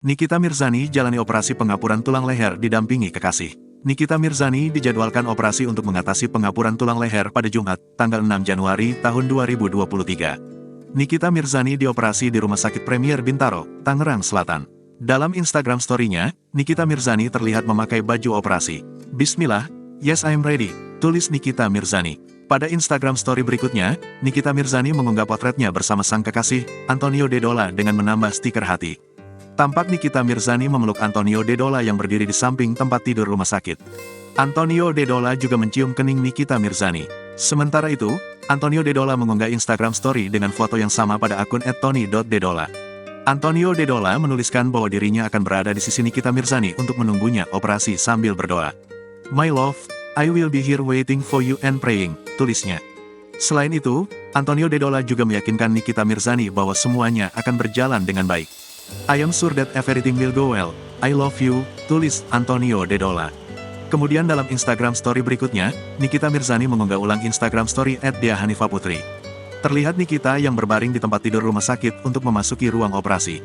Nikita Mirzani jalani operasi pengapuran tulang leher didampingi kekasih. Nikita Mirzani dijadwalkan operasi untuk mengatasi pengapuran tulang leher pada Jumat, tanggal 6 Januari tahun 2023. Nikita Mirzani dioperasi di Rumah Sakit Premier Bintaro, Tangerang Selatan. Dalam Instagram story-nya, Nikita Mirzani terlihat memakai baju operasi. Bismillah, yes I'm ready, tulis Nikita Mirzani. Pada Instagram story berikutnya, Nikita Mirzani mengunggah potretnya bersama sang kekasih, Antonio Dedola dengan menambah stiker hati. Tampak Nikita Mirzani memeluk Antonio Dedola yang berdiri di samping tempat tidur rumah sakit. Antonio Dedola juga mencium kening Nikita Mirzani. Sementara itu, Antonio Dedola mengunggah Instagram story dengan foto yang sama pada akun @tony.dedola. Antonio Dedola menuliskan bahwa dirinya akan berada di sisi Nikita Mirzani untuk menunggunya operasi sambil berdoa. My love, I will be here waiting for you and praying, tulisnya. Selain itu, Antonio Dedola juga meyakinkan Nikita Mirzani bahwa semuanya akan berjalan dengan baik. I am sure that everything will go well, I love you, tulis Antonio Dedola. Kemudian dalam Instagram story berikutnya, Nikita Mirzani mengunggah ulang Instagram story @diahanifaputri. Terlihat Nikita yang berbaring di tempat tidur rumah sakit untuk memasuki ruang operasi.